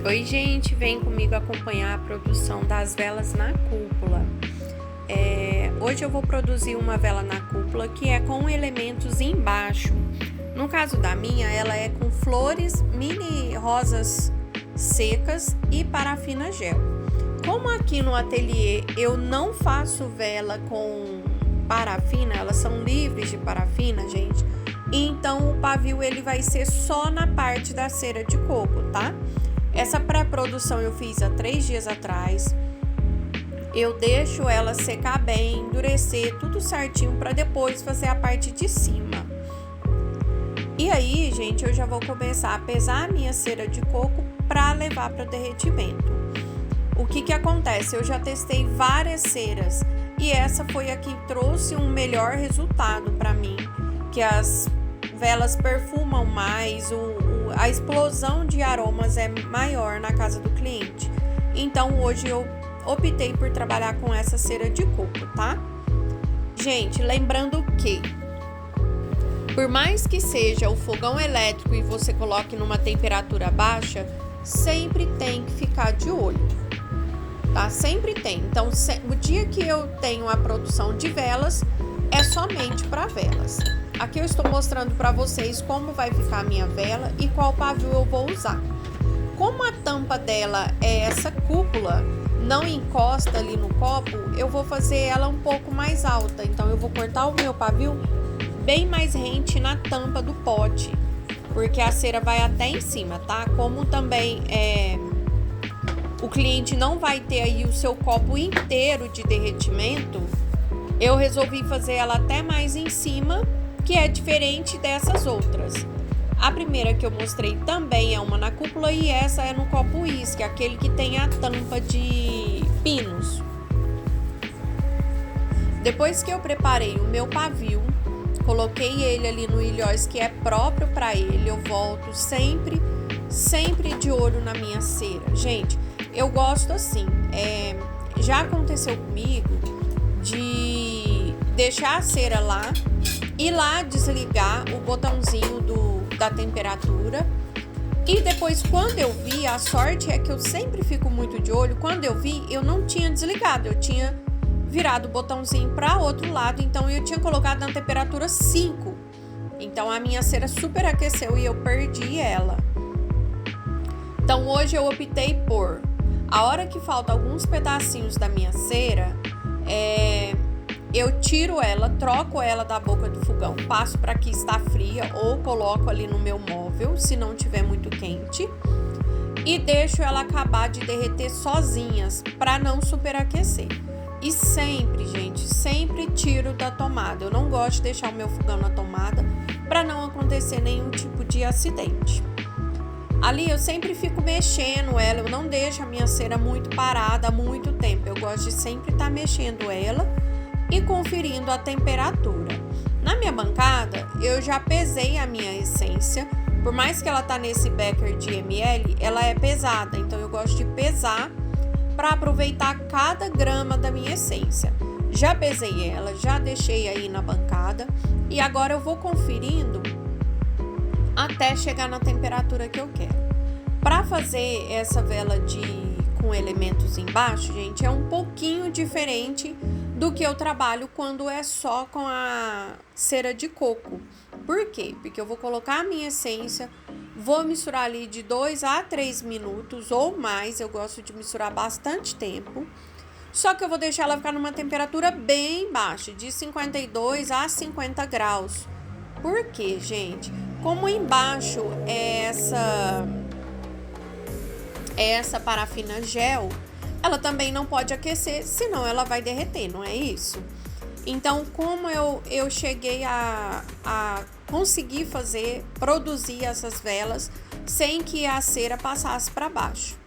Oi, gente, vem comigo acompanhar a produção das velas na cúpula. Hoje eu vou produzir uma vela na cúpula que é com elementos embaixo. No caso da minha, ela é com flores, mini rosas secas e parafina gel. Como aqui no ateliê eu não faço vela com parafina, elas são livres de parafina, gente. Então o pavio ele vai ser só na parte da cera de coco, tá? Essa pré-produção eu fiz há 3 dias atrás. Eu deixo ela secar bem, endurecer tudo certinho para depois fazer a parte de cima. E aí, gente, eu já vou começar a pesar a minha cera de coco para levar para o derretimento. O que acontece? Eu já testei várias ceras e essa foi a que trouxe um melhor resultado para mim, que as velas perfumam mais, a explosão de aromas é maior na casa do cliente. Então hoje eu optei por trabalhar com essa cera de coco, tá? Gente, lembrando que por mais que seja o fogão elétrico e você coloque numa temperatura baixa, sempre tem que ficar de olho, tá? Sempre tem. Então, o dia que eu tenho a produção de velas, é somente para velas. Aqui eu estou mostrando para vocês como vai ficar a minha vela e qual pavio eu vou usar. Como a tampa dela é essa cúpula, não encosta ali no copo, eu vou fazer ela um pouco mais alta. Então eu vou cortar o meu pavio bem mais rente na tampa do pote, porque a cera vai até em cima, tá? Como também o cliente não vai ter aí o seu copo inteiro de derretimento, eu resolvi fazer ela até mais em cima, que é diferente dessas outras. A primeira que eu mostrei também é uma na cúpula e essa é no copo uísque, aquele que tem a tampa de pinos. Depois que eu preparei o meu pavio, coloquei ele ali no ilhóis que é próprio para ele, eu volto sempre de olho na minha cera. Gente, eu gosto assim, já aconteceu comigo de deixar a cera lá e lá desligar o botãozinho da temperatura. E depois, quando eu vi, a sorte é que eu sempre fico muito de olho. Quando eu vi, eu não tinha desligado, eu tinha virado o botãozinho para outro lado, então eu tinha colocado na temperatura 5. Então a minha cera superaqueceu e eu perdi ela. Então hoje eu optei por, a hora que falta alguns pedacinhos da minha cera, eu tiro ela, troco ela da boca do fogão, passo para que está fria ou coloco ali no meu móvel, se não tiver muito quente, e deixo ela acabar de derreter sozinhas para não superaquecer. E sempre, gente, sempre tiro da tomada. Eu não gosto de deixar o meu fogão na tomada para não acontecer nenhum tipo de acidente. Ali eu sempre fico mexendo ela, eu não deixo a minha cera muito parada há muito tempo. Eu gosto de sempre estar mexendo ela e conferindo a temperatura. Na minha bancada, eu já pesei a minha essência. Por mais que ela tá nesse becker de ml, ela é pesada. Então eu gosto de pesar para aproveitar cada grama da minha essência. Já pesei ela, já deixei aí na bancada e agora eu vou conferindo até chegar na temperatura que eu quero. Para fazer essa vela com elementos embaixo, gente, é um pouquinho diferente do que eu trabalho quando é só com a cera de coco. Por quê? Porque eu vou colocar a minha essência, vou misturar ali de 2 a 3 minutos ou mais, eu gosto de misturar bastante tempo. Só que eu vou deixar ela ficar numa temperatura bem baixa, de 52 a 50 graus. Por quê, gente? Como embaixo é essa parafina gel, ela também não pode aquecer, senão ela vai derreter, não é isso? Então, como eu cheguei a conseguir produzir essas velas sem que a cera passasse para baixo.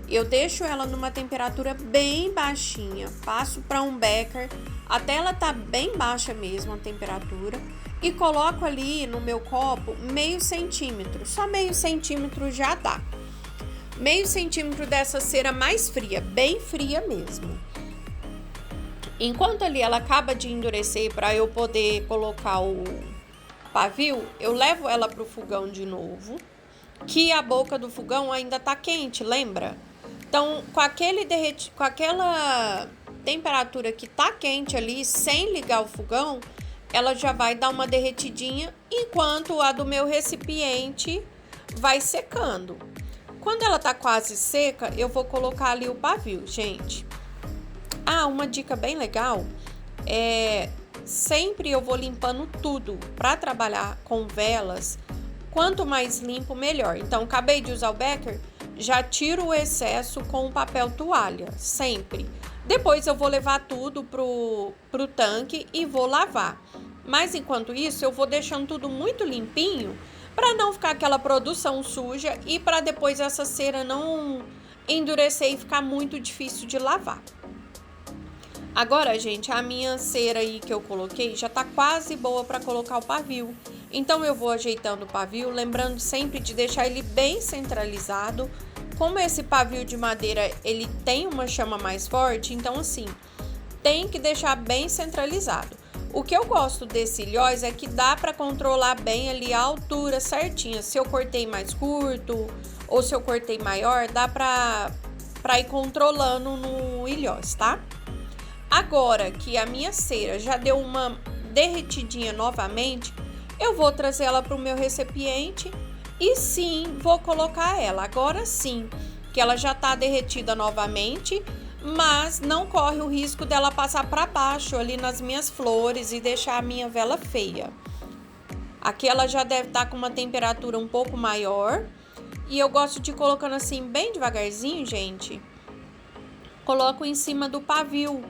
Eu deixo ela numa temperatura bem baixinha, passo para um becker, até ela tá bem baixa mesmo a temperatura, e coloco ali no meu copo meio centímetro, só meio centímetro já dá. Meio centímetro dessa cera mais fria, bem fria mesmo. Enquanto ali ela acaba de endurecer para eu poder colocar o pavio, eu levo ela para o fogão de novo, que a boca do fogão ainda tá quente, lembra? Então, com aquela temperatura que tá quente ali, sem ligar o fogão, ela já vai dar uma derretidinha, enquanto a do meu recipiente vai secando. Quando ela tá quase seca, eu vou colocar ali o pavio, gente. Uma dica bem legal é sempre eu vou limpando tudo para trabalhar com velas. Quanto mais limpo, melhor. Então, acabei de usar o Becker, já tiro o excesso com o papel toalha, sempre. Depois eu vou levar tudo pro tanque e vou lavar. Mas enquanto isso, eu vou deixando tudo muito limpinho para não ficar aquela produção suja e para depois essa cera não endurecer e ficar muito difícil de lavar. Agora, gente, a minha cera aí que eu coloquei já tá quase boa para colocar o pavio. Então eu vou ajeitando o pavio, lembrando sempre de deixar ele bem centralizado. Como esse pavio de madeira, ele tem uma chama mais forte, então assim, tem que deixar bem centralizado. O que eu gosto desse ilhós é que dá para controlar bem ali a altura certinha. Se eu cortei mais curto ou se eu cortei maior, dá para ir controlando no ilhós, tá? Agora que a minha cera já deu uma derretidinha novamente, eu vou trazer ela para o meu recipiente e sim, vou colocar ela. Agora sim, que ela já está derretida novamente, mas não corre o risco dela passar para baixo ali nas minhas flores e deixar a minha vela feia. Aqui ela já deve estar com uma temperatura um pouco maior e eu gosto de ir colocando assim bem devagarzinho, gente. Coloco em cima do pavio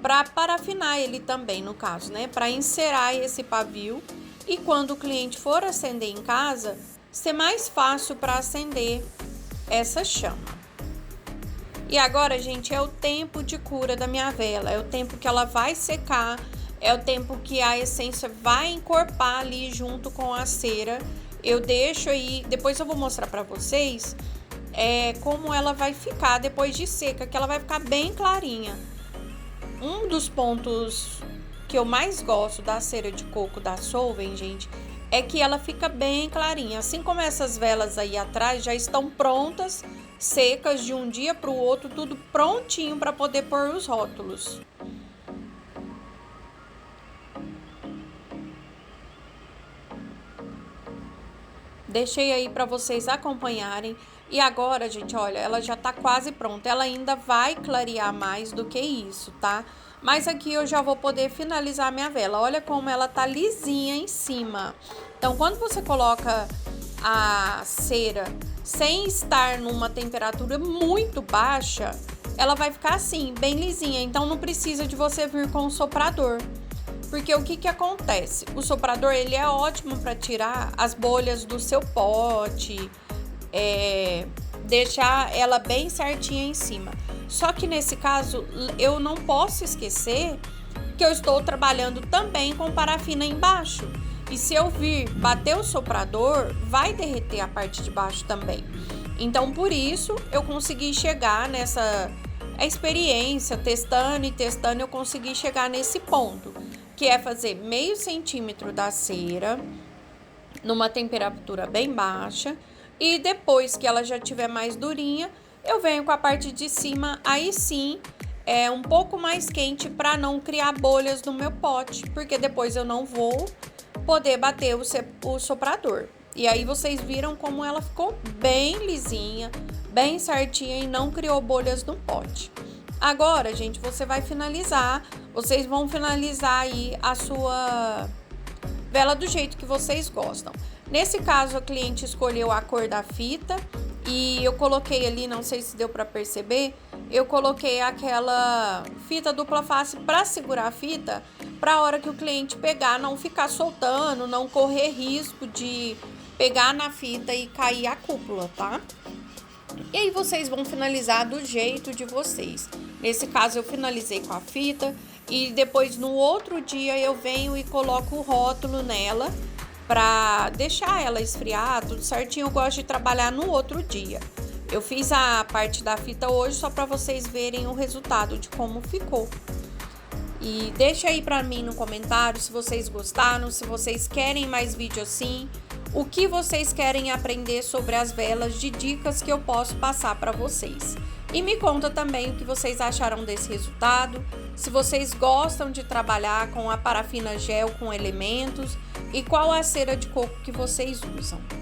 para parafinar ele também, no caso, né? Para encerar esse pavio e quando o cliente for acender em casa, ser mais fácil para acender essa chama. E agora, gente, é o tempo de cura da minha vela, é o tempo que ela vai secar, é o tempo que a essência vai encorpar ali junto com a cera. Eu deixo aí, depois eu vou mostrar para vocês como ela vai ficar depois de seca, que ela vai ficar bem clarinha. Um dos pontos que eu mais gosto da cera de coco da Solvay, gente, é que ela fica bem clarinha. Assim como essas velas aí atrás já estão prontas, secas de um dia para o outro, tudo prontinho para poder pôr os rótulos. Deixei aí para vocês acompanharem. E agora, gente, olha, ela já tá quase pronta. Ela ainda vai clarear mais do que isso, tá? Mas aqui eu já vou poder finalizar minha vela. Olha como ela tá lisinha em cima. Então, quando você coloca a cera sem estar numa temperatura muito baixa, ela vai ficar assim, bem lisinha. Então, não precisa de você vir com o soprador. Porque o que acontece? O soprador, ele é ótimo para tirar as bolhas do seu pote, deixar ela bem certinha em cima. Só que nesse caso, eu não posso esquecer que eu estou trabalhando também com parafina embaixo. E se eu vir bater o soprador, vai derreter a parte de baixo também. Então, por isso, eu consegui chegar nessa experiência, testando e testando, eu consegui chegar nesse ponto, que é fazer meio centímetro da cera numa temperatura bem baixa e depois que ela já estiver mais durinha, eu venho com a parte de cima, aí sim, um pouco mais quente para não criar bolhas no meu pote, porque depois eu não vou poder bater o soprador. E aí vocês viram como ela ficou bem lisinha, bem certinha e não criou bolhas no pote. Agora, gente, vocês vão finalizar aí a sua vela do jeito que vocês gostam. Nesse caso, a cliente escolheu a cor da fita e eu coloquei ali, não sei se deu para perceber, eu coloquei aquela fita dupla face para segurar a fita, para a hora que o cliente pegar, não ficar soltando, não correr risco de pegar na fita e cair a cúpula, tá? E aí vocês vão finalizar do jeito de vocês. Nesse caso eu finalizei com a fita e depois no outro dia eu venho e coloco o rótulo nela para deixar ela esfriar, tudo certinho. Eu gosto de trabalhar no outro dia. Eu fiz a parte da fita hoje só para vocês verem o resultado de como ficou. E deixa aí para mim no comentário se vocês gostaram, se vocês querem mais vídeo assim, o que vocês querem aprender sobre as velas, de dicas que eu posso passar para vocês. E me conta também o que vocês acharam desse resultado, se vocês gostam de trabalhar com a parafina gel com elementos e qual a cera de coco que vocês usam.